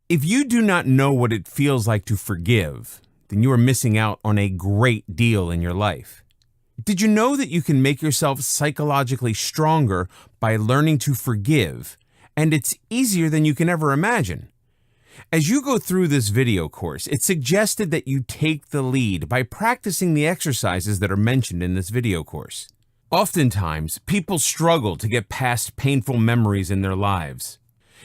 If you do not know what it feels like to forgive, then you are missing out on a great deal in your life. Did you know that you can make yourself psychologically stronger by learning to forgive, and it's easier than you can ever imagine? As you go through this video course, it's suggested that you take the lead by practicing the exercises that are mentioned in this video course. Oftentimes, people struggle to get past painful memories in their lives.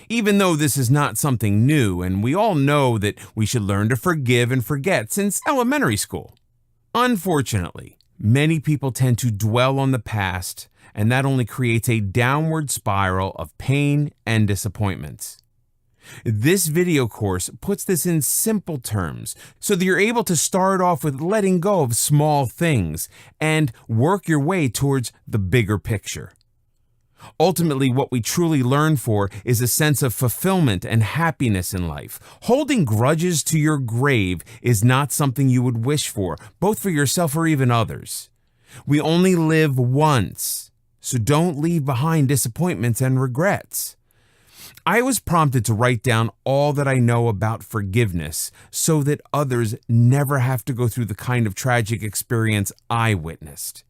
Even though this is not something new, and we all know that we should learn to forgive and forget since elementary school. Unfortunately, many people tend to dwell on the past, and that only creates a downward spiral of pain and disappointments. This video course puts this in simple terms so that you're able to start off with letting go of small things and work your way towards the bigger picture. Ultimately, what we truly learn for is a sense of fulfillment and happiness in life. Holding grudges to your grave is not something you would wish for, both for yourself or even others. We only live once, so don't leave behind disappointments and regrets. I was prompted to write down all that I know about forgiveness so that others never have to go through the kind of tragic experience I witnessed.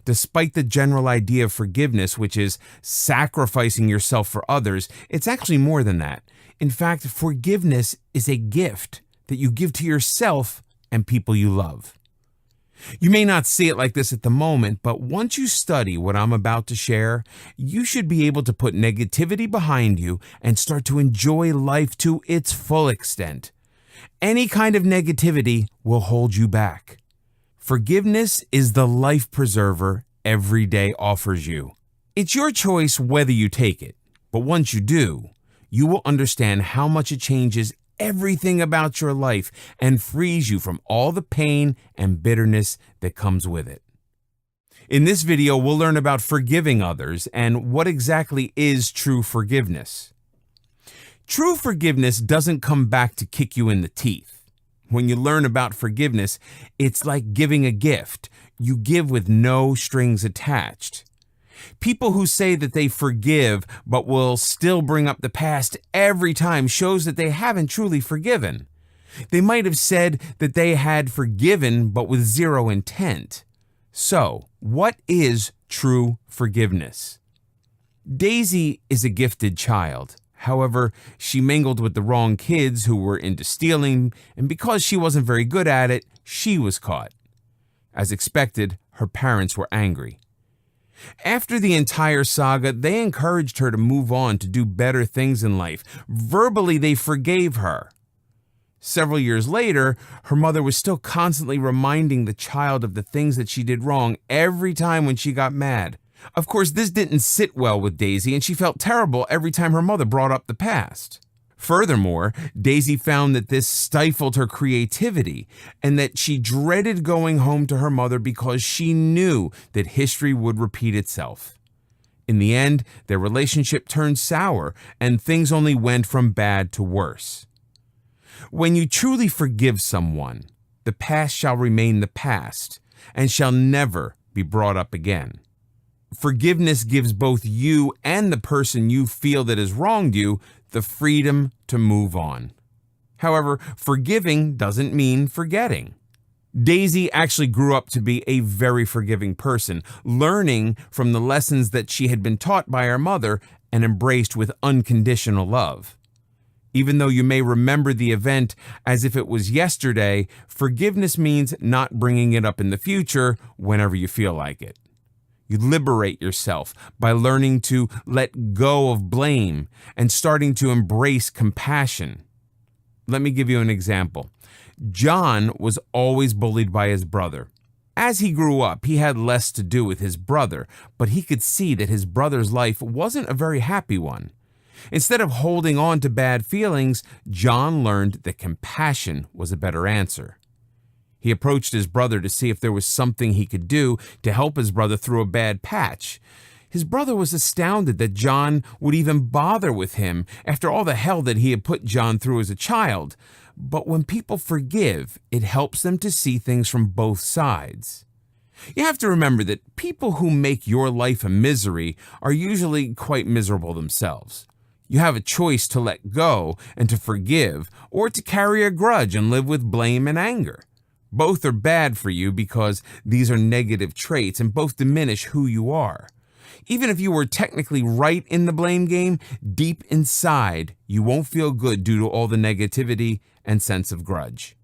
Despite the general idea of forgiveness, which is sacrificing yourself for others, it's actually more than that. In fact, forgiveness is a gift that you give to yourself and people you love. You may not see it like this at the moment, but once you study what I'm about to share, you should be able to put negativity behind you and start to enjoy life to its full extent. Any kind of negativity will hold you back. Forgiveness is the life preserver every day offers you. It's your choice whether you take it, but once you do, you will understand how much it changes everything about your life and frees you from all the pain and bitterness that comes with it. In this video, we'll learn about forgiving others and what exactly is true forgiveness. True forgiveness doesn't come back to kick you in the teeth. When you learn about forgiveness, it's like giving a gift. You give with no strings attached. People who say that they forgive but will still bring up the past every time shows that they haven't truly forgiven. They might have said that they had forgiven but with zero intent. So, what is true forgiveness? Daisy is a gifted child. However, she mingled with the wrong kids who were into stealing, and because she wasn't very good at it, she was caught. As expected, her parents were angry. After the entire saga, they encouraged her to move on to do better things in life. Verbally, they forgave her. Several years later, her mother was still constantly reminding the child of the things that she did wrong every time when she got mad. Of course, this didn't sit well with Daisy, and she felt terrible every time her mother brought up the past. Furthermore, Daisy found that this stifled her creativity and that she dreaded going home to her mother because she knew that history would repeat itself. In the end, their relationship turned sour, and things only went from bad to worse. When you truly forgive someone, the past shall remain the past and shall never be brought up again. Forgiveness gives both you and the person you feel that has wronged you the freedom to move on. However, forgiving doesn't mean forgetting. Daisy actually grew up to be a very forgiving person, learning from the lessons that she had been taught by her mother and embraced with unconditional love. Even though you may remember the event as if it was yesterday, forgiveness means not bringing it up in the future whenever you feel like it. You liberate yourself by learning to let go of blame and starting to embrace compassion. Let me give you an example. John was always bullied by his brother. As he grew up, he had less to do with his brother, but he could see that his brother's life wasn't a very happy one. Instead of holding on to bad feelings, John learned that compassion was a better answer. He approached his brother to see if there was something he could do to help his brother through a bad patch. His brother was astounded that John would even bother with him after all the hell that he had put John through as a child. But when people forgive, it helps them to see things from both sides. You have to remember that people who make your life a misery are usually quite miserable themselves. You have a choice to let go and to forgive, or to carry a grudge and live with blame and anger. Both are bad for you because these are negative traits and both diminish who you are. Even if you were technically right in the blame game, deep inside, you won't feel good due to all the negativity and sense of grudge.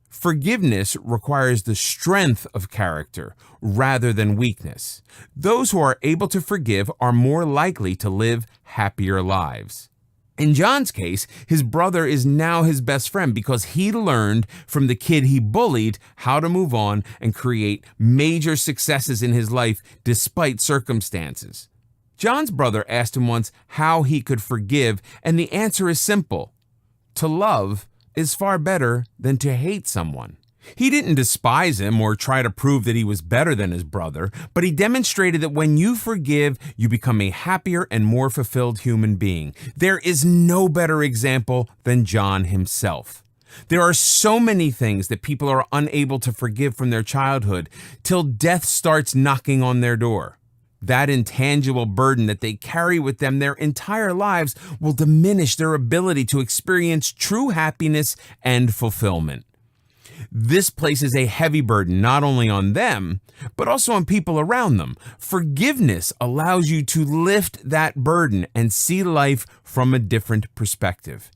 Forgiveness requires the strength of character rather than weakness. Those who are able to forgive are more likely to live happier lives. In John's case, his brother is now his best friend because he learned from the kid he bullied how to move on and create major successes in his life despite circumstances. John's brother asked him once how he could forgive, and the answer is simple: to love is far better than to hate someone. He didn't despise him or try to prove that he was better than his brother, but he demonstrated that when you forgive, you become a happier and more fulfilled human being. There is no better example than John himself. There are so many things that people are unable to forgive from their childhood till death starts knocking on their door. That intangible burden that they carry with them their entire lives will diminish their ability to experience true happiness and fulfillment. This places a heavy burden not only on them, but also on people around them. Forgiveness allows you to lift that burden and see life from a different perspective.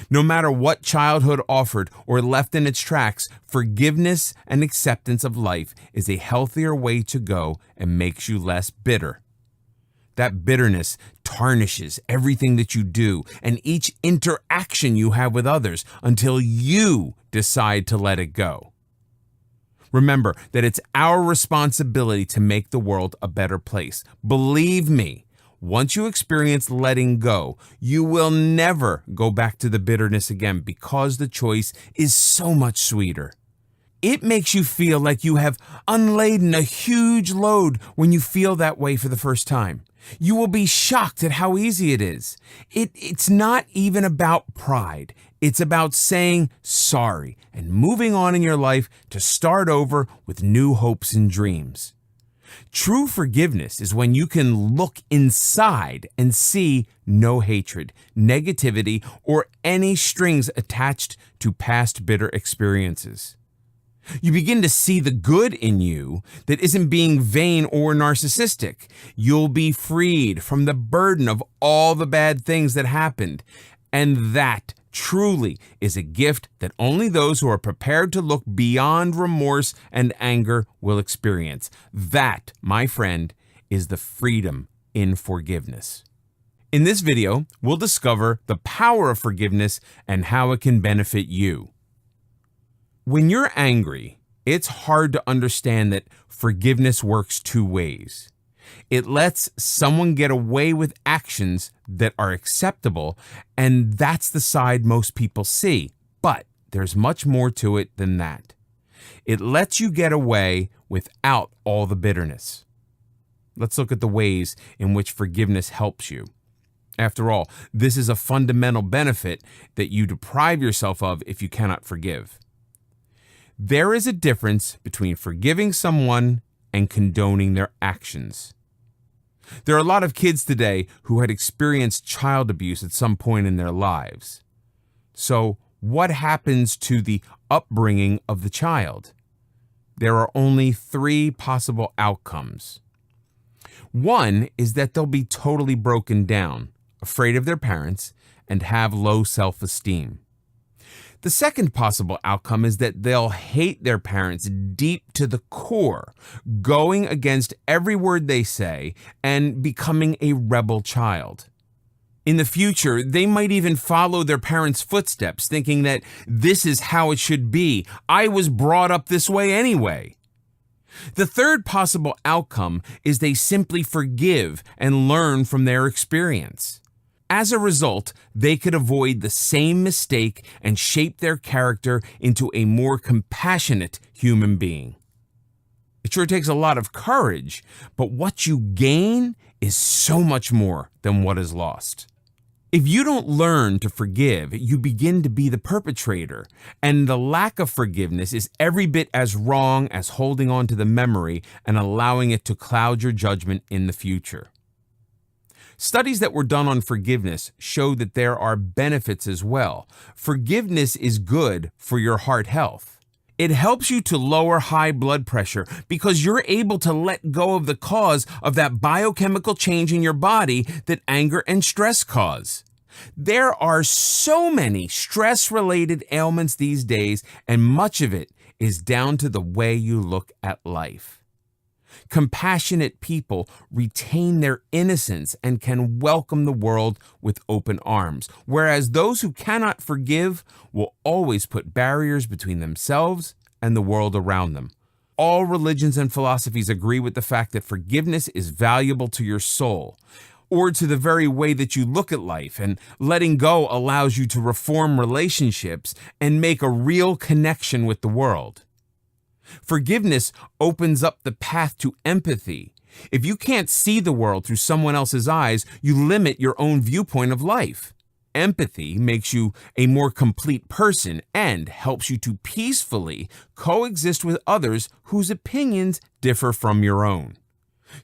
No matter what childhood offered or left in its tracks, forgiveness and acceptance of life is a healthier way to go and makes you less bitter. That bitterness tarnishes everything that you do and each interaction you have with others until you decide to let it go. Remember that it's our responsibility to make the world a better place. Believe me, once you experience letting go, you will never go back to the bitterness again because the choice is so much sweeter. It makes you feel like you have unladen a huge load when you feel that way for the first time. You will be shocked at how easy it is. It's not even about pride. It's about saying sorry and moving on in your life to start over with new hopes and dreams. True forgiveness is when you can look inside and see no hatred, negativity, or any strings attached to past bitter experiences. You begin to see the good in you that isn't being vain or narcissistic. You'll be freed from the burden of all the bad things that happened. And that truly is a gift that only those who are prepared to look beyond remorse and anger will experience. That, my friend, is the freedom in forgiveness. In this video, we'll discover the power of forgiveness and how it can benefit you. When you're angry, it's hard to understand that forgiveness works two ways. It lets someone get away with actions that are acceptable, and that's the side most people see. But there's much more to it than that. It lets you get away without all the bitterness. Let's look at the ways in which forgiveness helps you. After all, this is a fundamental benefit that you deprive yourself of if you cannot forgive. There is a difference between forgiving someone and condoning their actions. There are a lot of kids today who had experienced child abuse at some point in their lives. So, what happens to the upbringing of the child? There are only three possible outcomes. One is that they'll be totally broken down, afraid of their parents, and have low self-esteem. The second possible outcome is that they'll hate their parents deep to the core, going against every word they say and becoming a rebel child. In the future, they might even follow their parents' footsteps, thinking that this is how it should be. I was brought up this way anyway. The third possible outcome is they simply forgive and learn from their experience. As a result, they could avoid the same mistake and shape their character into a more compassionate human being. It sure takes a lot of courage, but what you gain is so much more than what is lost. If you don't learn to forgive, you begin to be the perpetrator, and the lack of forgiveness is every bit as wrong as holding on to the memory and allowing it to cloud your judgment in the future. Studies that were done on forgiveness show that there are benefits as well. Forgiveness is good for your heart health. It helps you to lower high blood pressure because you're able to let go of the cause of that biochemical change in your body that anger and stress cause. There are so many stress-related ailments these days, and much of it is down to the way you look at life. Compassionate people retain their innocence and can welcome the world with open arms, whereas those who cannot forgive will always put barriers between themselves and the world around them. All religions and philosophies agree with the fact that forgiveness is valuable to your soul, or to the very way that you look at life, and letting go allows you to reform relationships and make a real connection with the world. Forgiveness opens up the path to empathy. If you can't see the world through someone else's eyes, you limit your own viewpoint of life. Empathy makes you a more complete person and helps you to peacefully coexist with others whose opinions differ from your own.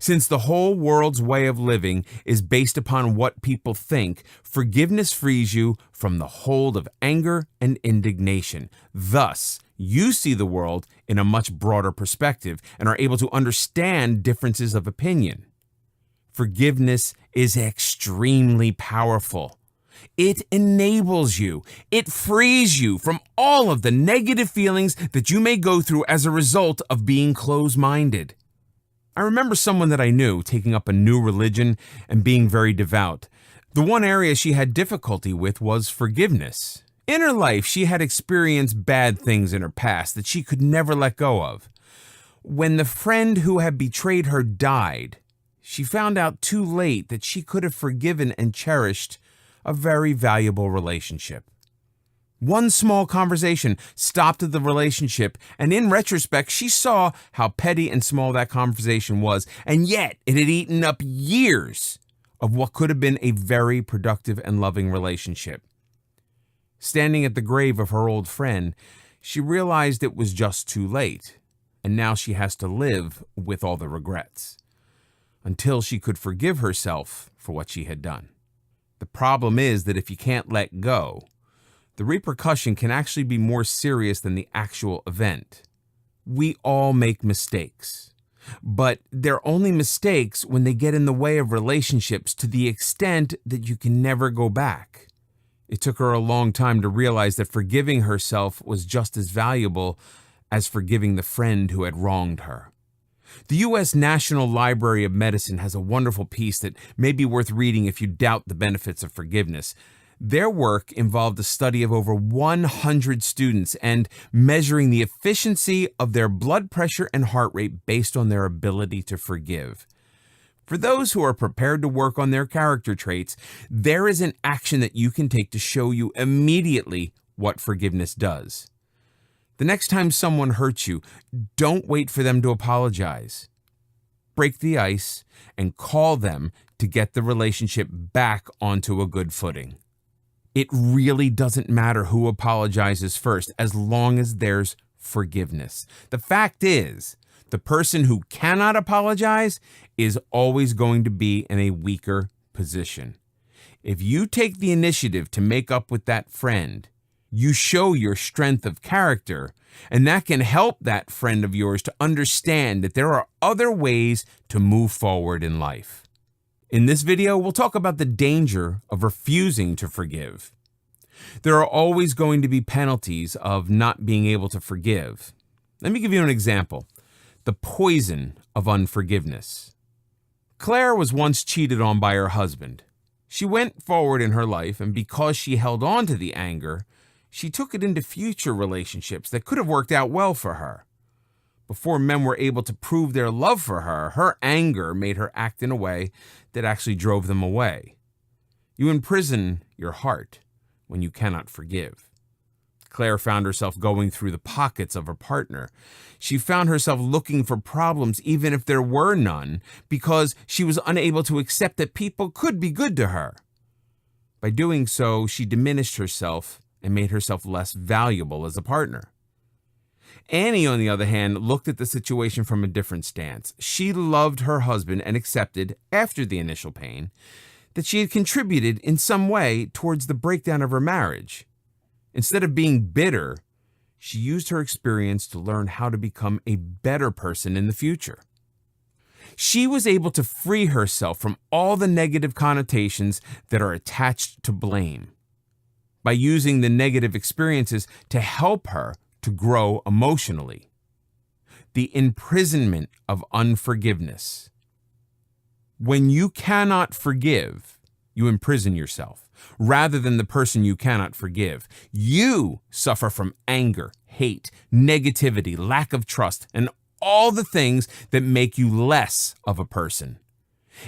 Since the whole world's way of living is based upon what people think, forgiveness frees you from the hold of anger and indignation. Thus, you see the world in a much broader perspective and are able to understand differences of opinion. Forgiveness is extremely powerful. It enables you. It frees you from all of the negative feelings that you may go through as a result of being closed-minded. I remember someone that I knew taking up a new religion and being very devout. The one area she had difficulty with was forgiveness. In her life, she had experienced bad things in her past that she could never let go of. When the friend who had betrayed her died, she found out too late that she could have forgiven and cherished a very valuable relationship. One small conversation stopped the relationship, and in retrospect, she saw how petty and small that conversation was, and yet it had eaten up years of what could have been a very productive and loving relationship. Standing at the grave of her old friend, she realized it was just too late, and now she has to live with all the regrets, until she could forgive herself for what she had done. The problem is that if you can't let go, the repercussion can actually be more serious than the actual event. We all make mistakes, but they're only mistakes when they get in the way of relationships to the extent that you can never go back. It took her a long time to realize that forgiving herself was just as valuable as forgiving the friend who had wronged her. The U.S. National Library of Medicine has a wonderful piece that may be worth reading if you doubt the benefits of forgiveness. Their work involved a study of over 100 students and measuring the efficiency of their blood pressure and heart rate based on their ability to forgive. For those who are prepared to work on their character traits, there is an action that you can take to show you immediately what forgiveness does. The next time someone hurts you, don't wait for them to apologize. Break the ice and call them to get the relationship back onto a good footing. It really doesn't matter who apologizes first, as long as there's forgiveness. The fact is, the person who cannot apologize is always going to be in a weaker position. If you take the initiative to make up with that friend, you show your strength of character, and that can help that friend of yours to understand that there are other ways to move forward in life. In this video, we'll talk about the danger of refusing to forgive. There are always going to be penalties of not being able to forgive. Let me give you an example. The poison of unforgiveness. Claire was once cheated on by her husband. She went forward in her life, and because she held on to the anger, she took it into future relationships that could have worked out well for her. Before men were able to prove their love for her, her anger made her act in a way that actually drove them away. You imprison your heart when you cannot forgive. Claire found herself going through the pockets of her partner. She found herself looking for problems even if there were none, because she was unable to accept that people could be good to her. By doing so, she diminished herself and made herself less valuable as a partner. Annie, on the other hand, looked at the situation from a different stance. She loved her husband and accepted, after the initial pain, that she had contributed in some way towards the breakdown of her marriage. Instead of being bitter, she used her experience to learn how to become a better person in the future. She was able to free herself from all the negative connotations that are attached to blame by using the negative experiences to help her to grow emotionally. The imprisonment of unforgiveness. When you cannot forgive, you imprison yourself, rather than the person you cannot forgive. You suffer from anger, hate, negativity, lack of trust, and all the things that make you less of a person.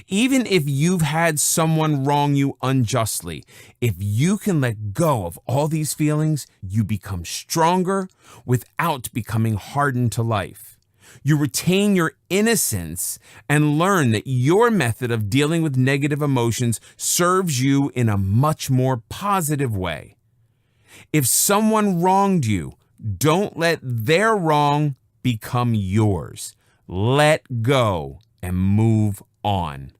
Even if you've had someone wrong you unjustly, if you can let go of all these feelings, you become stronger without becoming hardened to life. You retain your innocence and learn that your method of dealing with negative emotions serves you in a much more positive way. If someone wronged you, don't let their wrong become yours. Let go and move on.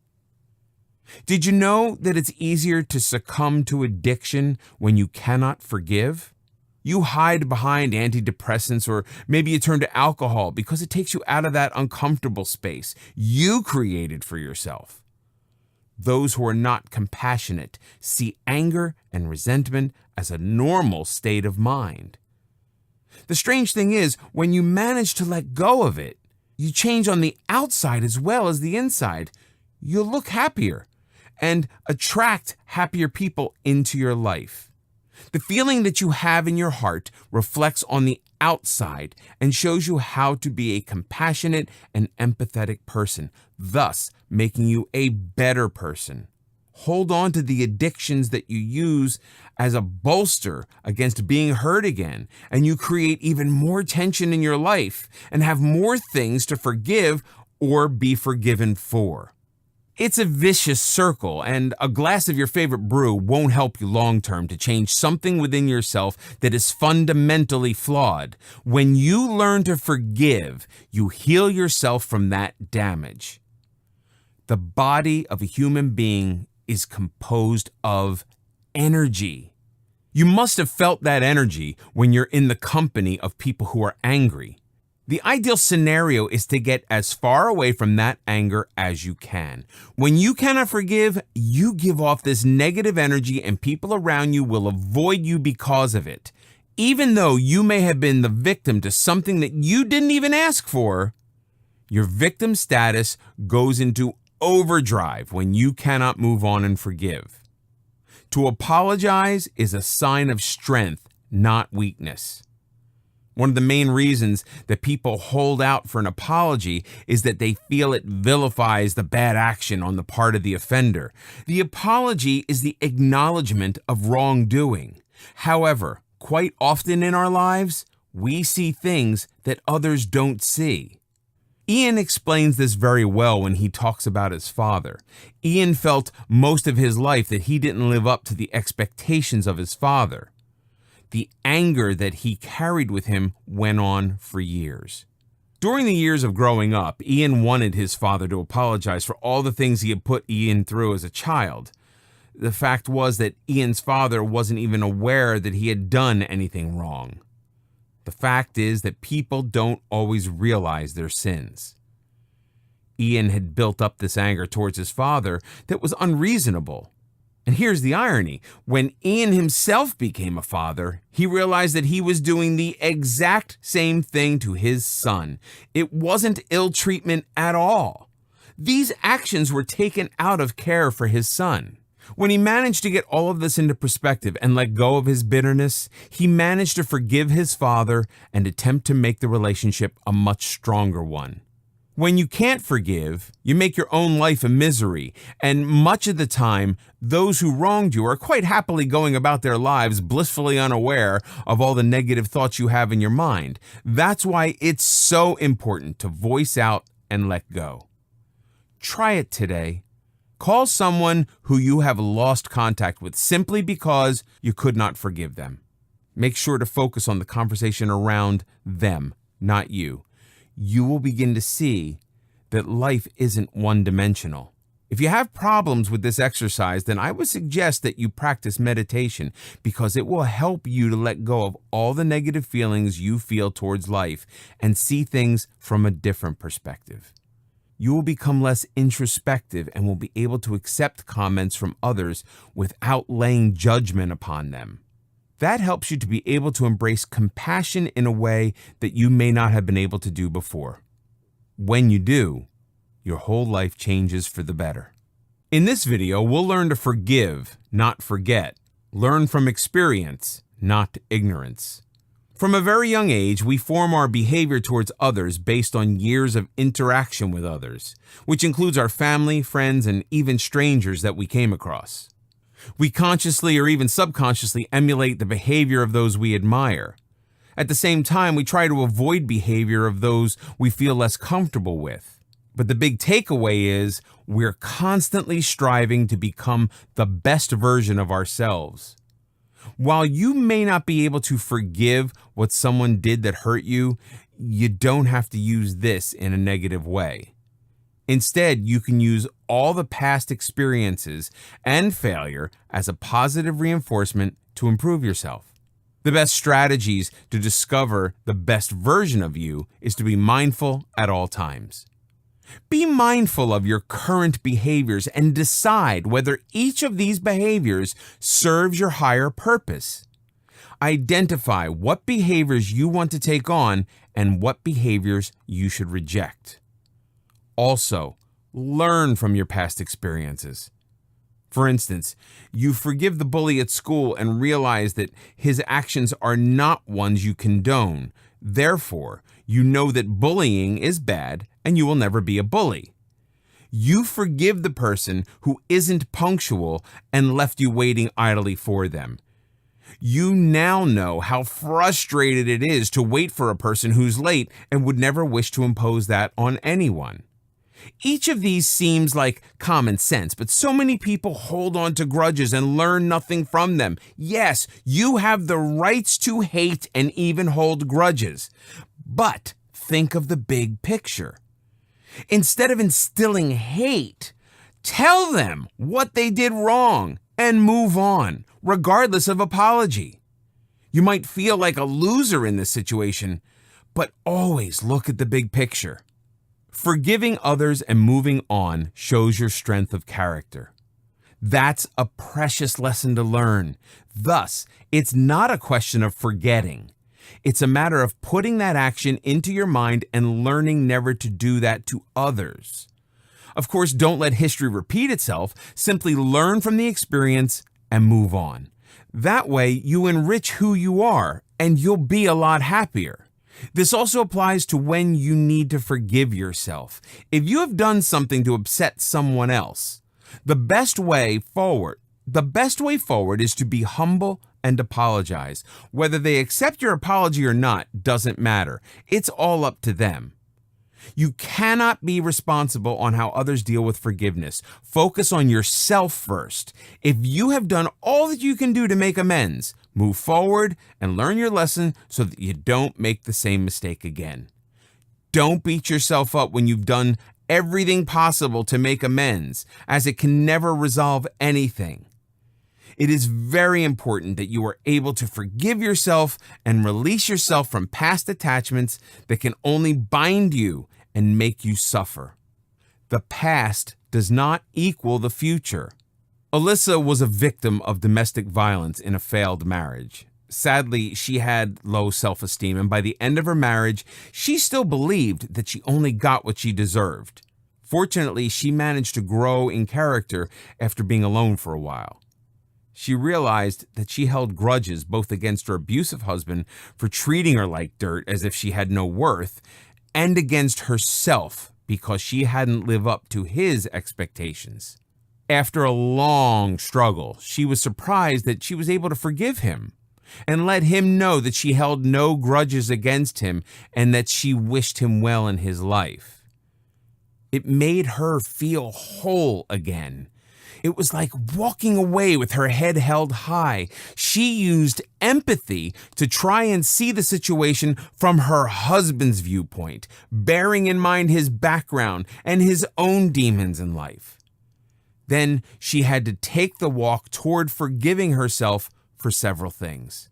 Did you know that it's easier to succumb to addiction when you cannot forgive? You hide behind antidepressants, or maybe you turn to alcohol because it takes you out of that uncomfortable space you created for yourself. Those who are not compassionate see anger and resentment as a normal state of mind. The strange thing is, when you manage to let go of it, you change on the outside as well as the inside. You'll look happier and attract happier people into your life. The feeling that you have in your heart reflects on the outside and shows you how to be a compassionate and empathetic person, thus making you a better person. Hold on to the addictions that you use as a bolster against being hurt again, and you create even more tension in your life and have more things to forgive or be forgiven for. It's a vicious circle, and a glass of your favorite brew won't help you long-term to change something within yourself that is fundamentally flawed. When you learn to forgive, you heal yourself from that damage. The body of a human being is composed of energy. You must have felt that energy when you're in the company of people who are angry. The ideal scenario is to get as far away from that anger as you can. When you cannot forgive, you give off this negative energy, and people around you will avoid you because of it. Even though you may have been the victim to something that you didn't even ask for, your victim status goes into overdrive when you cannot move on and forgive. To apologize is a sign of strength, not weakness. One of the main reasons that people hold out for an apology is that they feel it vilifies the bad action on the part of the offender. The apology is the acknowledgement of wrongdoing. However, quite often in our lives, we see things that others don't see. Ian explains this very well when he talks about his father. Ian felt most of his life that he didn't live up to the expectations of his father. The anger that he carried with him went on for years. During the years of growing up, Ian wanted his father to apologize for all the things he had put Ian through as a child. The fact was that Ian's father wasn't even aware that he had done anything wrong. The fact is that people don't always realize their sins. Ian had built up this anger towards his father that was unreasonable. And here's the irony. When Ian himself became a father, he realized that he was doing the exact same thing to his son. It wasn't ill treatment at all. These actions were taken out of care for his son. When he managed to get all of this into perspective and let go of his bitterness, he managed to forgive his father and attempt to make the relationship a much stronger one. When you can't forgive, you make your own life a misery, and much of the time, those who wronged you are quite happily going about their lives blissfully unaware of all the negative thoughts you have in your mind. That's why it's so important to voice out and let go. Try it today. Call someone who you have lost contact with simply because you could not forgive them. Make sure to focus on the conversation around them, not you. You will begin to see that life isn't one-dimensional. If you have problems with this exercise, then I would suggest that you practice meditation because it will help you to let go of all the negative feelings you feel towards life and see things from a different perspective. You will become less introspective and will be able to accept comments from others without laying judgment upon them. That helps you to be able to embrace compassion in a way that you may not have been able to do before. When you do, your whole life changes for the better. In this video, we'll learn to forgive, not forget. Learn from experience, not ignorance. From a very young age, we form our behavior towards others based on years of interaction with others, which includes our family, friends, and even strangers that we came across. We consciously or even subconsciously emulate the behavior of those we admire. At the same time, we try to avoid behavior of those we feel less comfortable with. But the big takeaway is we're constantly striving to become the best version of ourselves. While you may not be able to forgive what someone did that hurt you, you don't have to use this in a negative way. Instead, you can use all the past experiences and failure as a positive reinforcement to improve yourself. The best strategies to discover the best version of you is to be mindful at all times. Be mindful of your current behaviors and decide whether each of these behaviors serves your higher purpose. Identify what behaviors you want to take on and what behaviors you should reject. Also, learn from your past experiences. For instance, you forgive the bully at school and realize that his actions are not ones you condone. Therefore, you know that bullying is bad and you will never be a bully. You forgive the person who isn't punctual and left you waiting idly for them. You now know how frustrated it is to wait for a person who's late and would never wish to impose that on anyone. Each of these seems like common sense, but so many people hold on to grudges and learn nothing from them. Yes, you have the rights to hate and even hold grudges, but think of the big picture. Instead of instilling hate, tell them what they did wrong and move on, regardless of apology. You might feel like a loser in this situation, but always look at the big picture. Forgiving others and moving on shows your strength of character. That's a precious lesson to learn. Thus, it's not a question of forgetting. It's a matter of putting that action into your mind and learning never to do that to others. Of course, don't let history repeat itself. Simply learn from the experience and move on. That way, you enrich who you are and you'll be a lot happier. This also applies to when you need to forgive yourself. If you have done something to upset someone else, the best way forward is to be humble and apologize. Whether they accept your apology or not doesn't matter. It's all up to them. You cannot be responsible on how others deal with forgiveness. Focus on yourself first. If you have done all that you can do to make amends, move forward and learn your lesson so that you don't make the same mistake again. Don't beat yourself up when you've done everything possible to make amends, as it can never resolve anything. It is very important that you are able to forgive yourself and release yourself from past attachments that can only bind you and make you suffer. The past does not equal the future. Alyssa was a victim of domestic violence in a failed marriage. Sadly, she had low self-esteem, and by the end of her marriage, she still believed that she only got what she deserved. Fortunately, she managed to grow in character after being alone for a while. She realized that she held grudges both against her abusive husband for treating her like dirt as if she had no worth, and against herself because she hadn't lived up to his expectations. After a long struggle, she was surprised that she was able to forgive him and let him know that she held no grudges against him and that she wished him well in his life. It made her feel whole again. It was like walking away with her head held high. She used empathy to try and see the situation from her husband's viewpoint, bearing in mind his background and his own demons in life. Then she had to take the walk toward forgiving herself for several things.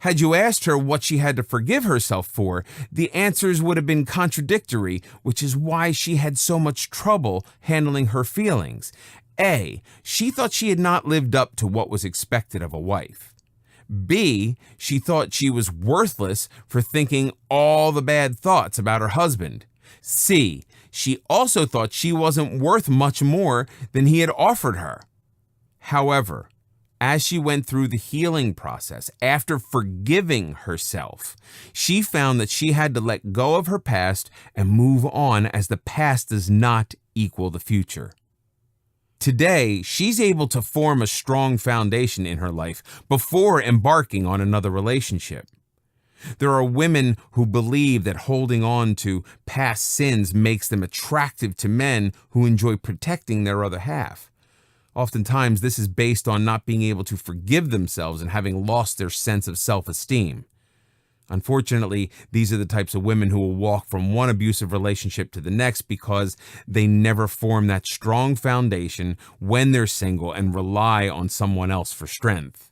Had you asked her what she had to forgive herself for, the answers would have been contradictory, which is why she had so much trouble handling her feelings. A, she thought she had not lived up to what was expected of a wife. B, she thought she was worthless for thinking all the bad thoughts about her husband. C, she also thought she wasn't worth much more than he had offered her. However, as she went through the healing process, after forgiving herself, she found that she had to let go of her past and move on, as the past does not equal the future. Today, she's able to form a strong foundation in her life before embarking on another relationship. There are women who believe that holding on to past sins makes them attractive to men who enjoy protecting their other half. Oftentimes, this is based on not being able to forgive themselves and having lost their sense of self-esteem. Unfortunately, these are the types of women who will walk from one abusive relationship to the next because they never form that strong foundation when they're single and rely on someone else for strength.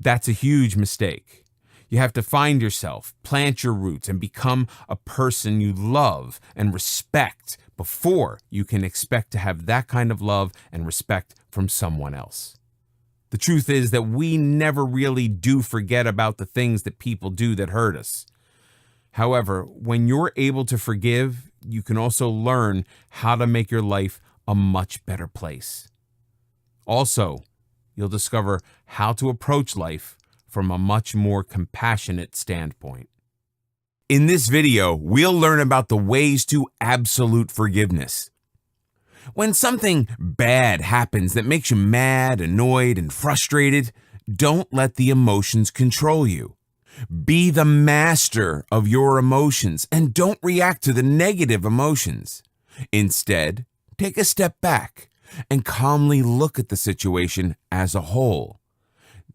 That's a huge mistake. You have to find yourself, plant your roots, and become a person you love and respect before you can expect to have that kind of love and respect from someone else. The truth is that we never really do forget about the things that people do that hurt us. However, when you're able to forgive, you can also learn how to make your life a much better place. Also, you'll discover how to approach life from a much more compassionate standpoint. In this video, we'll learn about the ways to absolute forgiveness. When something bad happens that makes you mad, annoyed, and frustrated, don't let the emotions control you. Be the master of your emotions and don't react to the negative emotions. Instead, take a step back and calmly look at the situation as a whole.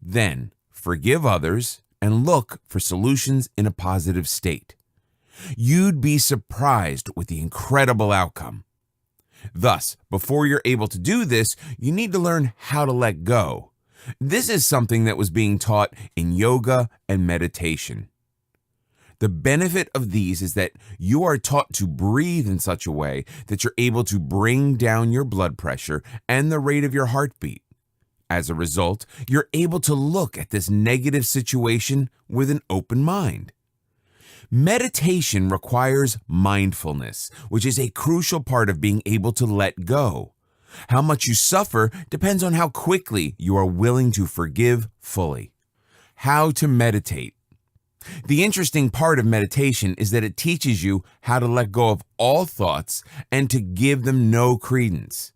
Then, forgive others and look for solutions in a positive state. You'd be surprised with the incredible outcome. Thus, before you're able to do this, you need to learn how to let go. This is something that was being taught in yoga and meditation. The benefit of these is that you are taught to breathe in such a way that you're able to bring down your blood pressure and the rate of your heartbeat. As a result, you're able to look at this negative situation with an open mind. Meditation requires mindfulness, which is a crucial part of being able to let go. How much you suffer depends on how quickly you are willing to forgive fully. How to meditate. The interesting part of meditation is that it teaches you how to let go of all thoughts and to give them no credence.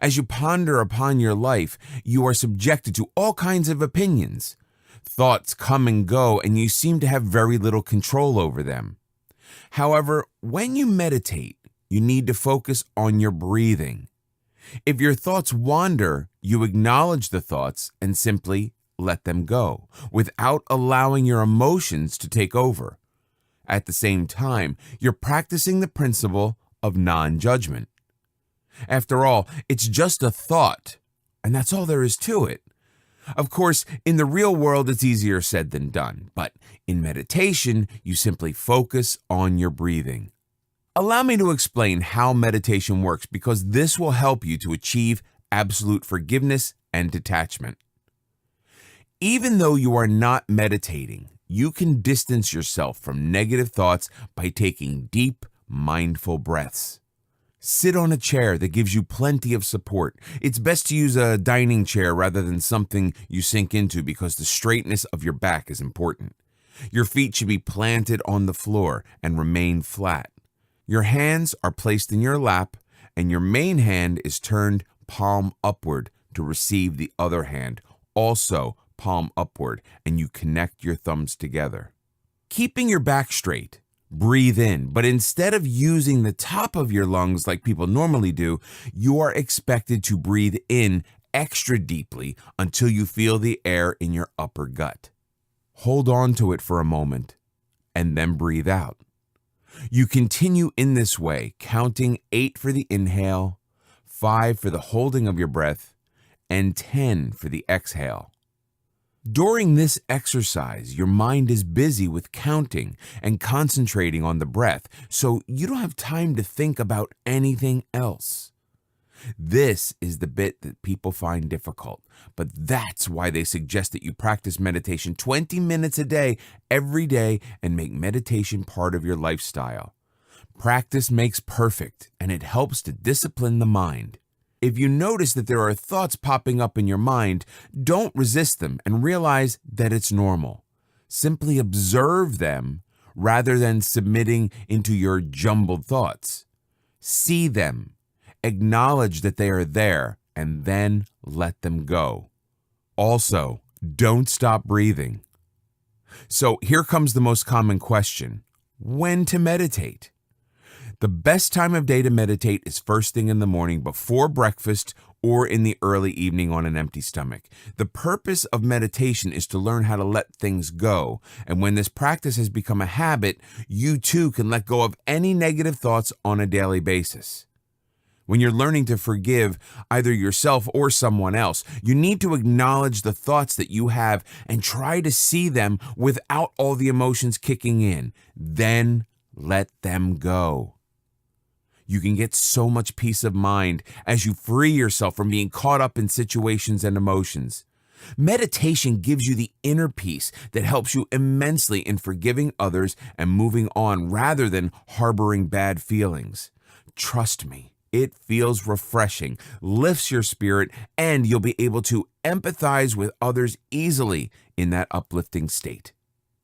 As you ponder upon your life, you are subjected to all kinds of opinions. Thoughts come and go, and you seem to have very little control over them. However, when you meditate, you need to focus on your breathing. If your thoughts wander, you acknowledge the thoughts and simply let them go, without allowing your emotions to take over. At the same time, you're practicing the principle of non-judgment. After all, it's just a thought, and that's all there is to it. Of course, in the real world, it's easier said than done, but in meditation, you simply focus on your breathing. Allow me to explain how meditation works, because this will help you to achieve absolute forgiveness and detachment. Even though you are not meditating, you can distance yourself from negative thoughts by taking deep, mindful breaths. Sit on a chair that gives you plenty of support. It's best to use a dining chair rather than something you sink into, because the straightness of your back is important. Your feet should be planted on the floor and remain flat. Your hands are placed in your lap, and your main hand is turned palm upward to receive the other hand, also palm upward, and you connect your thumbs together. Keeping your back straight, breathe in, but instead of using the top of your lungs like people normally do, you are expected to breathe in extra deeply until you feel the air in your upper gut. Hold on to it for a moment and then breathe out. You continue in this way, counting 8 for the inhale, 5 for the holding of your breath, and 10 for the exhale. During this exercise, your mind is busy with counting and concentrating on the breath, so you don't have time to think about anything else. This is the bit that people find difficult, but that's why they suggest that you practice meditation 20 minutes a day, every day, and make meditation part of your lifestyle. Practice makes perfect, and it helps to discipline the mind. If you notice that there are thoughts popping up in your mind, don't resist them and realize that it's normal. Simply observe them rather than submitting into your jumbled thoughts. See them, acknowledge that they are there, and then let them go. Also, don't stop breathing. So here comes the most common question: when to meditate? The best time of day to meditate is first thing in the morning before breakfast or in the early evening on an empty stomach. The purpose of meditation is to learn how to let things go, and when this practice has become a habit, you too can let go of any negative thoughts on a daily basis. When you're learning to forgive either yourself or someone else, you need to acknowledge the thoughts that you have and try to see them without all the emotions kicking in. Then let them go. You can get so much peace of mind as you free yourself from being caught up in situations and emotions. Meditation gives you the inner peace that helps you immensely in forgiving others and moving on rather than harboring bad feelings. Trust me, it feels refreshing, lifts your spirit, and you'll be able to empathize with others easily in that uplifting state.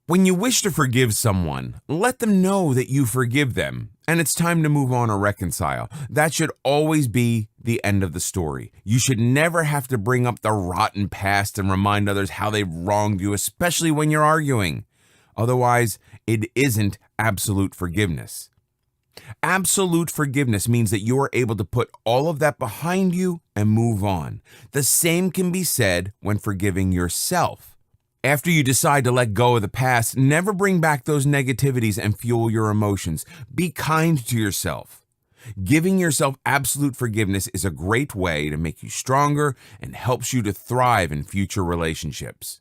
When you wish to forgive someone, let them know that you forgive them, and it's time to move on or reconcile. That should always be the end of the story. You should never have to bring up the rotten past and remind others how they've wronged you, especially when you're arguing. Otherwise, it isn't absolute forgiveness. Absolute forgiveness means that you are able to put all of that behind you and move on. The same can be said when forgiving yourself. After you decide to let go of the past, never bring back those negativities and fuel your emotions. Be kind to yourself. Giving yourself absolute forgiveness is a great way to make you stronger and helps you to thrive in future relationships.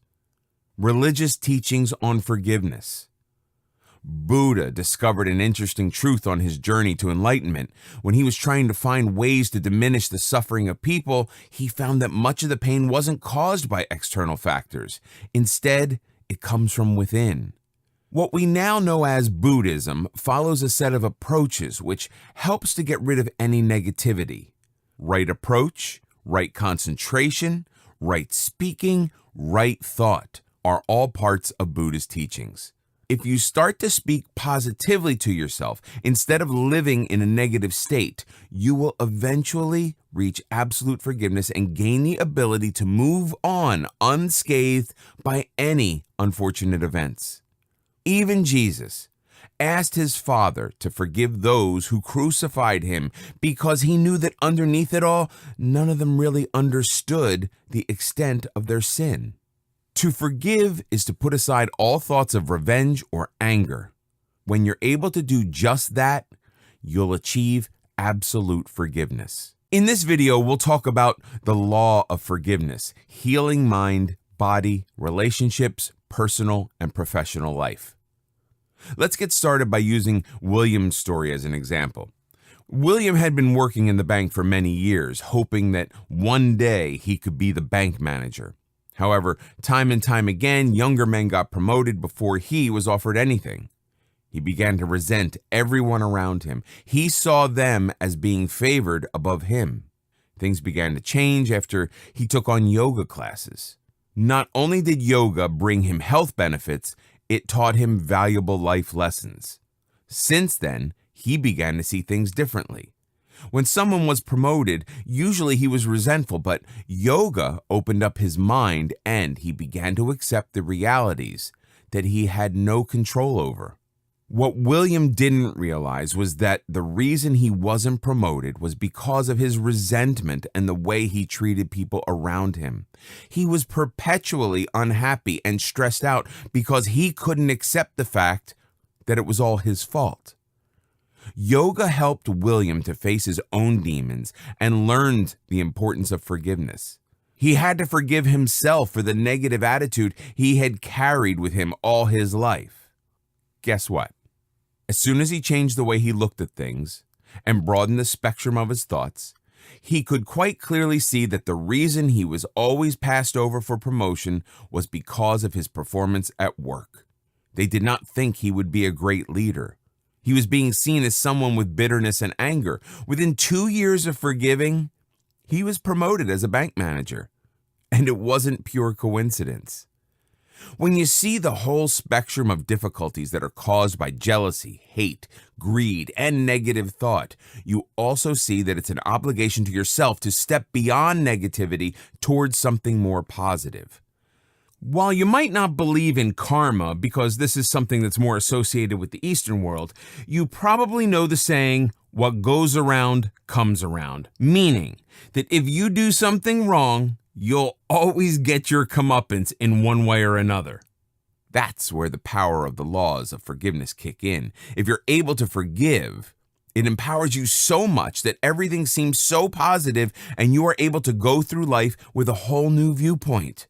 Religious teachings on forgiveness. Buddha discovered an interesting truth on his journey to enlightenment. When he was trying to find ways to diminish the suffering of people, he found that much of the pain wasn't caused by external factors. Instead, it comes from within. What we now know as Buddhism follows a set of approaches which helps to get rid of any negativity. Right approach, right concentration, right speaking, right thought are all parts of Buddha's teachings. If you start to speak positively to yourself instead of living in a negative state, you will eventually reach absolute forgiveness and gain the ability to move on unscathed by any unfortunate events. Even Jesus asked his Father to forgive those who crucified him because he knew that underneath it all, none of them really understood the extent of their sin. To forgive is to put aside all thoughts of revenge or anger. When you're able to do just that, you'll achieve absolute forgiveness. In this video, we'll talk about the law of forgiveness, healing mind, body, relationships, personal and professional life. Let's get started by using William's story as an example. William had been working in the bank for many years, hoping that one day he could be the bank manager. However, time and time again, younger men got promoted before he was offered anything. He began to resent everyone around him. He saw them as being favored above him. Things began to change after he took on yoga classes. Not only did yoga bring him health benefits, it taught him valuable life lessons. Since then, he began to see things differently. When someone was promoted, usually he was resentful, but yoga opened up his mind and he began to accept the realities that he had no control over. What William didn't realize was that the reason he wasn't promoted was because of his resentment and the way he treated people around him. He was perpetually unhappy and stressed out because he couldn't accept the fact that it was all his fault. Yoga helped William to face his own demons and learned the importance of forgiveness. He had to forgive himself for the negative attitude he had carried with him all his life. Guess what? As soon as he changed the way he looked at things and broadened the spectrum of his thoughts, he could quite clearly see that the reason he was always passed over for promotion was because of his performance at work. They did not think he would be a great leader. He was being seen as someone with bitterness and anger. Within 2 years of forgiving, he was promoted as a bank manager. And it wasn't pure coincidence. When you see the whole spectrum of difficulties that are caused by jealousy, hate, greed, and negative thought, you also see that it's an obligation to yourself to step beyond negativity towards something more positive. While you might not believe in karma because this is something that's more associated with the Eastern world, you probably know the saying, "What goes around comes around," meaning that if you do something wrong, you'll always get your comeuppance in one way or another. That's where the power of the laws of forgiveness kick in. If you're able to forgive, it empowers you so much that everything seems so positive and you are able to go through life with a whole new viewpoint.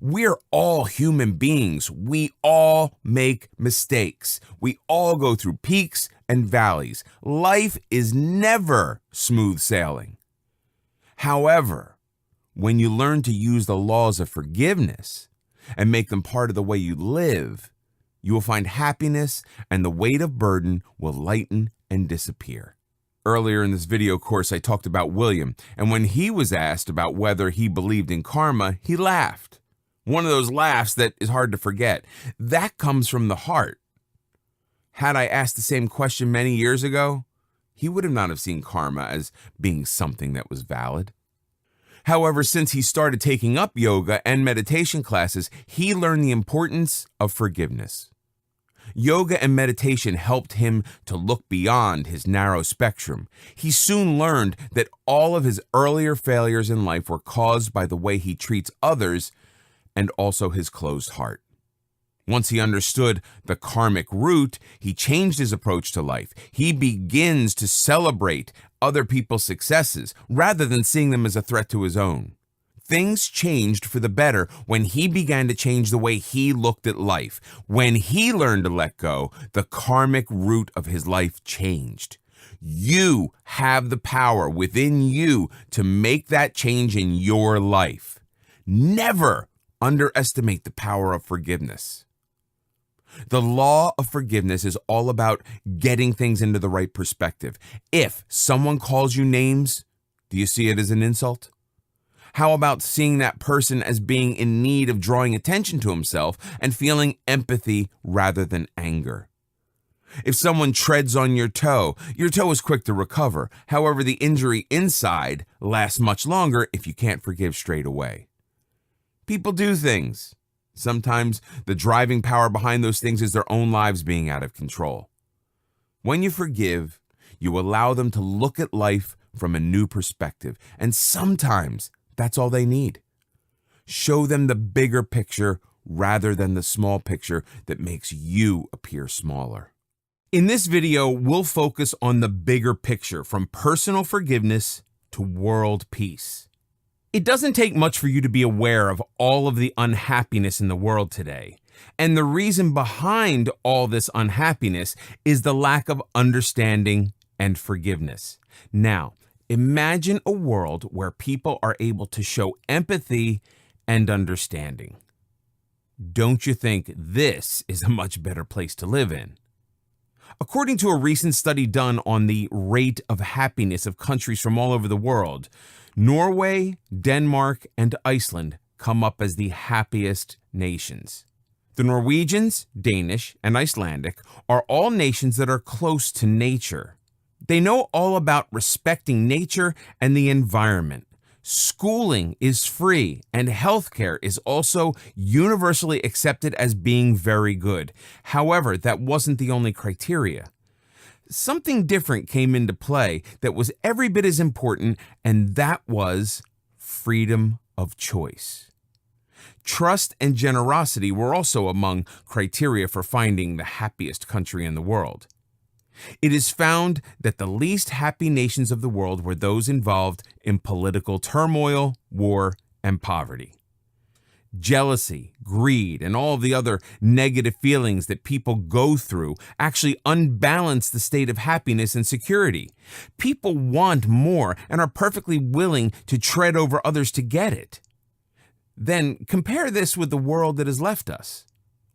We're all human beings. We all make mistakes. We all go through peaks and valleys. Life is never smooth sailing. However, when you learn to use the laws of forgiveness and make them part of the way you live, you will find happiness and the weight of burden will lighten and disappear. Earlier in this video course, I talked about William, and when he was asked about whether he believed in karma, he laughed. One of those laughs that is hard to forget. That comes from the heart. Had I asked the same question many years ago, he would have not have seen karma as being something that was valid. However, since he started taking up yoga and meditation classes, he learned the importance of forgiveness. Yoga and meditation helped him to look beyond his narrow spectrum. He soon learned that all of his earlier failures in life were caused by the way he treats others and also his closed heart. Once he understood the karmic root, he changed his approach to life. He begins to celebrate other people's successes rather than seeing them as a threat to his own. Things changed for the better when he began to change the way he looked at life. When he learned to let go, the karmic root of his life changed. You have the power within you to make that change in your life. Never underestimate the power of forgiveness. The law of forgiveness is all about getting things into the right perspective. If someone calls you names, do you see it as an insult? How about seeing that person as being in need of drawing attention to himself and feeling empathy rather than anger? If someone treads on your toe is quick to recover. However, the injury inside lasts much longer if you can't forgive straight away. People do things. Sometimes the driving power behind those things is their own lives being out of control. When you forgive, you allow them to look at life from a new perspective, and sometimes that's all they need. Show them the bigger picture rather than the small picture that makes you appear smaller. In this video, we'll focus on the bigger picture, from personal forgiveness to world peace. It doesn't take much for you to be aware of all of the unhappiness in the world today. And the reason behind all this unhappiness is the lack of understanding and forgiveness. Now, imagine a world where people are able to show empathy and understanding. Don't you think this is a much better place to live in? According to a recent study done on the rate of happiness of countries from all over the world, Norway, Denmark, and Iceland come up as the happiest nations. The Norwegians, Danish, and Icelandic are all nations that are close to nature. They know all about respecting nature and the environment. Schooling is free, and healthcare is also universally accepted as being very good. However, that wasn't the only criteria. Something different came into play that was every bit as important, and that was freedom of choice. Trust and generosity were also among criteria for finding the happiest country in the world. It is found that the least happy nations of the world were those involved in political turmoil, war, and poverty. Jealousy, greed, and all the other negative feelings that people go through actually unbalance the state of happiness and security. People want more and are perfectly willing to tread over others to get it. Then compare this with the world that has left us.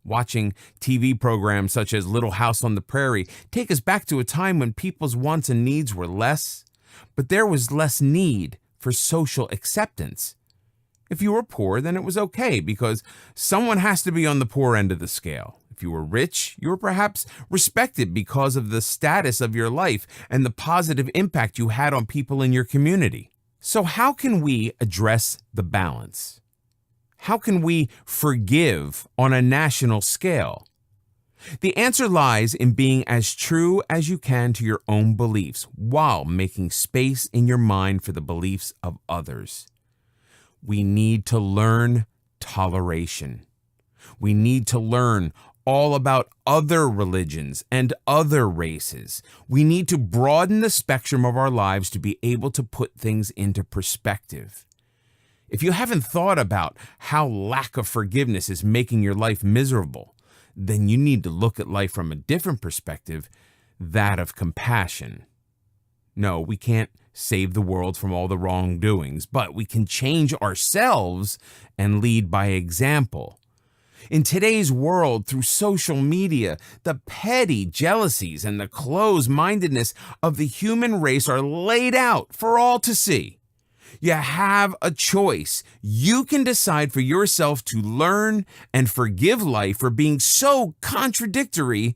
Watching TV programs such as Little House on the Prairie take us back to a time when people's wants and needs were less, but there was less need for social acceptance. If you were poor, then it was okay because someone has to be on the poor end of the scale. If you were rich, you were perhaps respected because of the status of your life and the positive impact you had on people in your community. So how can we address the balance? How can we forgive on a national scale? The answer lies in being as true as you can to your own beliefs while making space in your mind for the beliefs of others. We need to learn toleration. We need to learn all about other religions and other races. We need to broaden the spectrum of our lives to be able to put things into perspective. If you haven't thought about how lack of forgiveness is making your life miserable, then you need to look at life from a different perspective, that of compassion. No, we can't save the world from all the wrongdoings, but we can change ourselves and lead by example. In today's world, through social media, the petty jealousies and the closed-mindedness of the human race are laid out for all to see. You have a choice. You can decide for yourself to learn and forgive life for being so contradictory,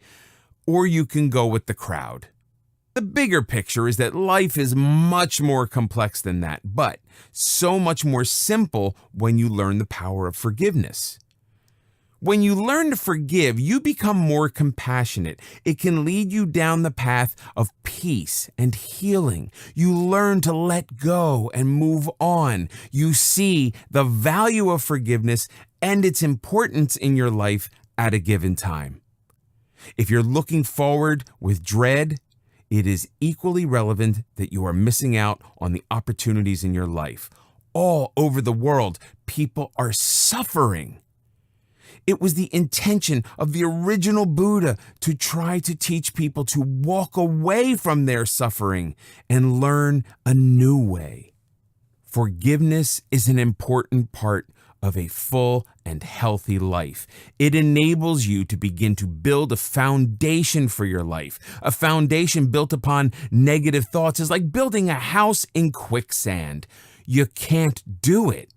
or you can go with the crowd. The bigger picture is that life is much more complex than that, but so much more simple when you learn the power of forgiveness. When you learn to forgive, you become more compassionate. It can lead you down the path of peace and healing. You learn to let go and move on. You see the value of forgiveness and its importance in your life at a given time. If you're looking forward with dread, it is equally relevant that you are missing out on the opportunities in your life. All over the world, people are suffering. It was the intention of the original Buddha to try to teach people to walk away from their suffering and learn a new way. Forgiveness is an important part of a full and healthy life. It enables you to begin to build a foundation for your life. A foundation built upon negative thoughts is like building a house in quicksand. You can't do it.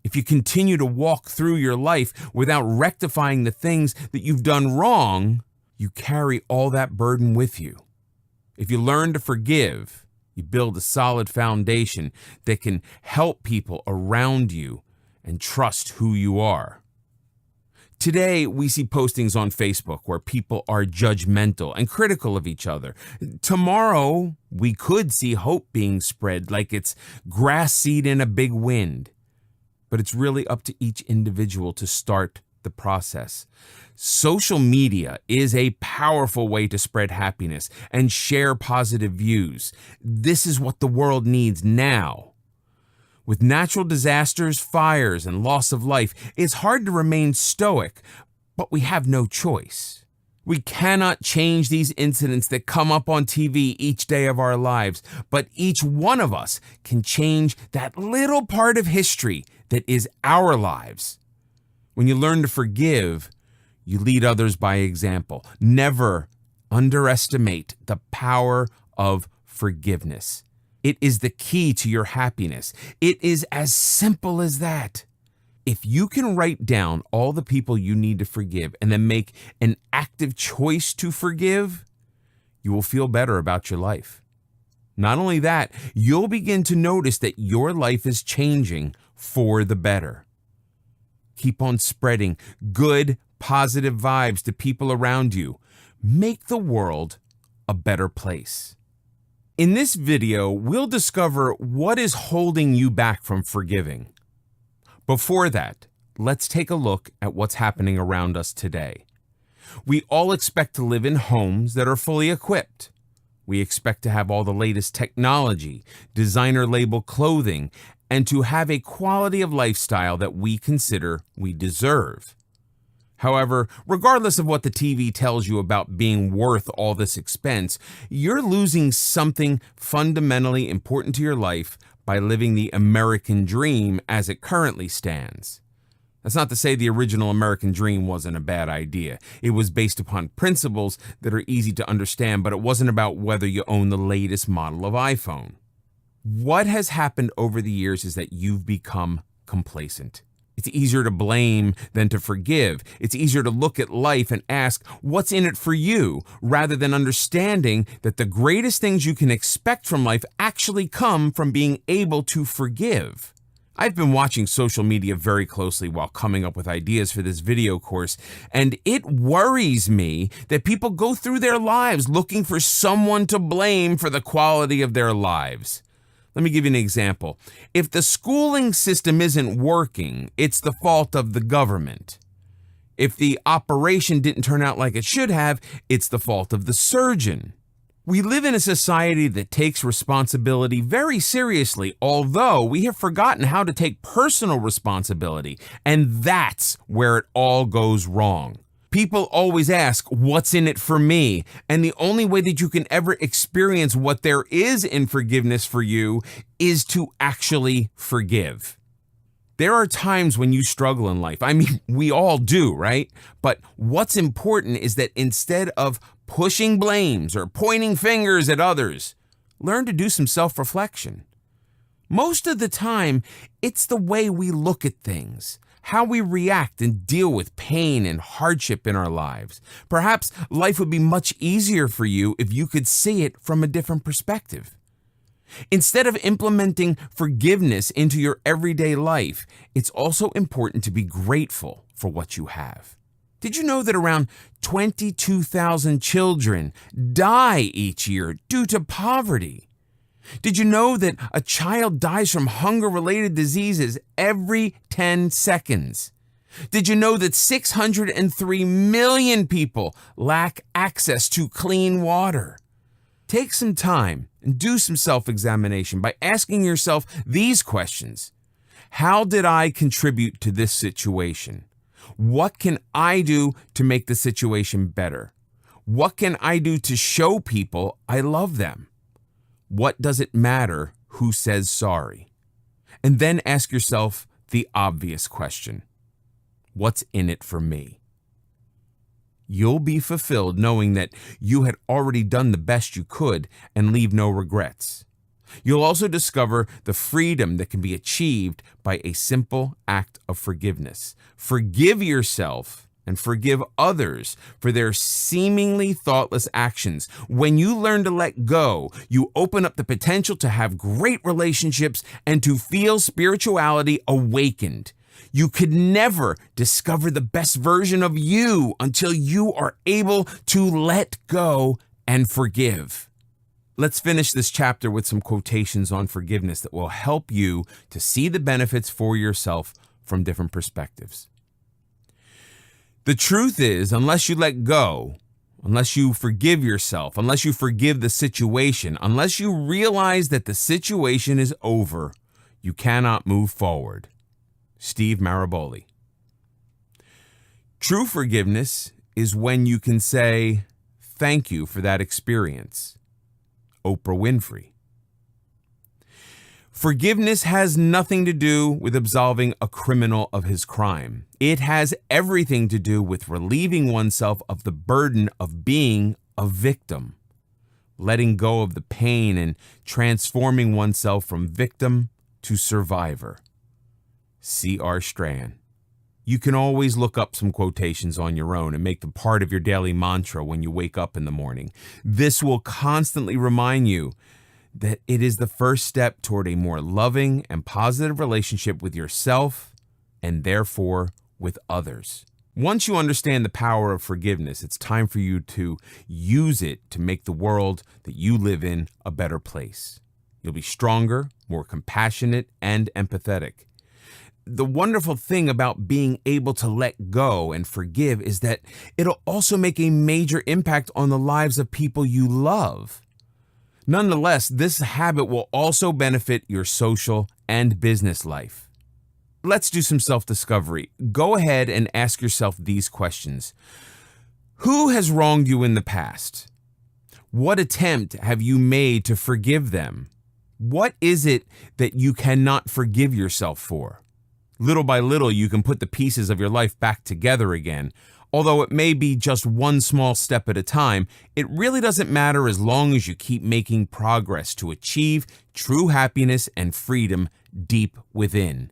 If you continue to walk through your life without rectifying the things that you've done wrong, you carry all that burden with you. If you learn to forgive, you build a solid foundation that can help people around you and trust who you are. Today, we see postings on Facebook where people are judgmental and critical of each other. Tomorrow, we could see hope being spread like it's grass seed in a big wind. But it's really up to each individual to start the process. Social media is a powerful way to spread happiness and share positive views. This is what the world needs now. With natural disasters, fires, and loss of life, it's hard to remain stoic, but we have no choice. We cannot change these incidents that come up on TV each day of our lives, but each one of us can change that little part of history that is our lives. When you learn to forgive, you lead others by example. Never underestimate the power of forgiveness. It is the key to your happiness. It is as simple as that. If you can write down all the people you need to forgive and then make an active choice to forgive, you will feel better about your life. Not only that, you'll begin to notice that your life is changing for the better. Keep on spreading good, positive vibes to people around you. Make the world a better place. In this video, we'll discover what is holding you back from forgiving. Before that, let's take a look at what's happening around us today. We all expect to live in homes that are fully equipped. We expect to have all the latest technology, designer label clothing, and to have a quality of lifestyle that we consider we deserve. However, regardless of what the TV tells you about being worth all this expense, you're losing something fundamentally important to your life by living the American dream as it currently stands. That's not to say the original American dream wasn't a bad idea. It was based upon principles that are easy to understand, but it wasn't about whether you own the latest model of iPhone. What has happened over the years is that you've become complacent. It's easier to blame than to forgive. It's easier to look at life and ask, what's in it for you, rather than understanding that the greatest things you can expect from life actually come from being able to forgive. I've been watching social media very closely while coming up with ideas for this video course, and it worries me that people go through their lives looking for someone to blame for the quality of their lives. Let me give you an example. If the schooling system isn't working, it's the fault of the government. If the operation didn't turn out like it should have, it's the fault of the surgeon. We live in a society that takes responsibility very seriously, although we have forgotten how to take personal responsibility, and that's where it all goes wrong. People always ask, what's in it for me? And the only way that you can ever experience what there is in forgiveness for you is to actually forgive. There are times when you struggle in life. I mean, we all do, right? But what's important is that instead of pushing blames or pointing fingers at others, learn to do some self-reflection. Most of the time, it's the way we look at things, how we react and deal with pain and hardship in our lives. Perhaps life would be much easier for you if you could see it from a different perspective. Instead of implementing forgiveness into your everyday life, it's also important to be grateful for what you have. Did you know that around 22,000 children die each year due to poverty? Did you know that a child dies from hunger-related diseases every 10 seconds? Did you know that 603 million people lack access to clean water? Take some time and do some self-examination by asking yourself these questions. How did I contribute to this situation? What can I do to make the situation better? What can I do to show people I love them? What does it matter who says sorry? And then ask yourself the obvious question. What's in it for me? You'll be fulfilled knowing that you had already done the best you could and leave no regrets. You'll also discover the freedom that can be achieved by a simple act of forgiveness. Forgive yourself and forgive others for their seemingly thoughtless actions. When you learn to let go, you open up the potential to have great relationships and to feel spirituality awakened. You could never discover the best version of you until you are able to let go and forgive. Let's finish this chapter with some quotations on forgiveness that will help you to see the benefits for yourself from different perspectives. The truth is, unless you let go, unless you forgive yourself, unless you forgive the situation, unless you realize that the situation is over, you cannot move forward. Steve Maraboli. True forgiveness is when you can say, thank you for that experience. Oprah Winfrey. Forgiveness has nothing to do with absolving a criminal of his crime. It has everything to do with relieving oneself of the burden of being a victim, letting go of the pain and transforming oneself from victim to survivor. C.R. Strand. You can always look up some quotations on your own and make them part of your daily mantra when you wake up in the morning. This will constantly remind you that it is the first step toward a more loving and positive relationship with yourself and therefore with others. Once you understand the power of forgiveness, it's time for you to use it to make the world that you live in a better place. You'll be stronger, more compassionate, and empathetic. The wonderful thing about being able to let go and forgive is that it'll also make a major impact on the lives of people you love. Nonetheless, this habit will also benefit your social and business life. Let's do some self-discovery. Go ahead and ask yourself these questions. Who has wronged you in the past? What attempt have you made to forgive them? What is it that you cannot forgive yourself for? Little by little, you can put the pieces of your life back together again. Although it may be just one small step at a time, it really doesn't matter as long as you keep making progress to achieve true happiness and freedom deep within.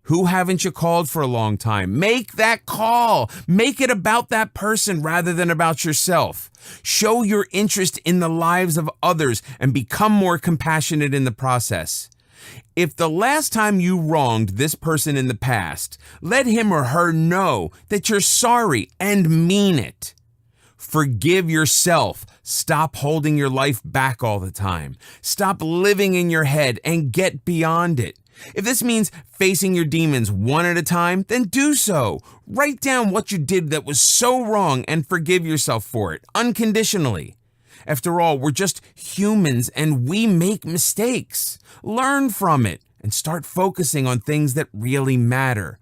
Who haven't you called for a long time? Make that call. Make it about that person rather than about yourself. Show your interest in the lives of others and become more compassionate in the process. If the last time you wronged this person in the past, let him or her know that you're sorry and mean it. Forgive yourself. Stop holding your life back all the time. Stop living in your head and get beyond it. If this means facing your demons one at a time, then do so. Write down what you did that was so wrong and forgive yourself for it, unconditionally. After all, we're just humans and we make mistakes. Learn from it and start focusing on things that really matter.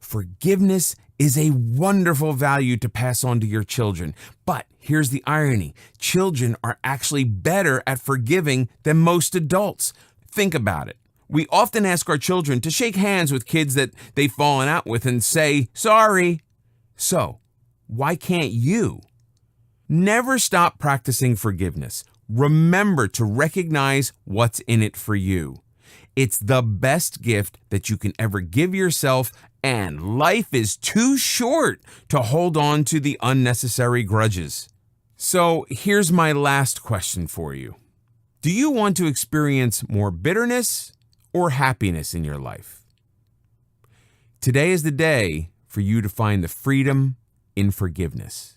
Forgiveness is a wonderful value to pass on to your children. But here's the irony. Children are actually better at forgiving than most adults. Think about it. We often ask our children to shake hands with kids that they've fallen out with and say, sorry. So, why can't you? Never stop practicing forgiveness. Remember to recognize what's in it for you. It's the best gift that you can ever give yourself, and life is too short to hold on to the unnecessary grudges. So here's my last question for you. Do you want to experience more bitterness or happiness in your life? Today is the day for you to find the freedom in forgiveness.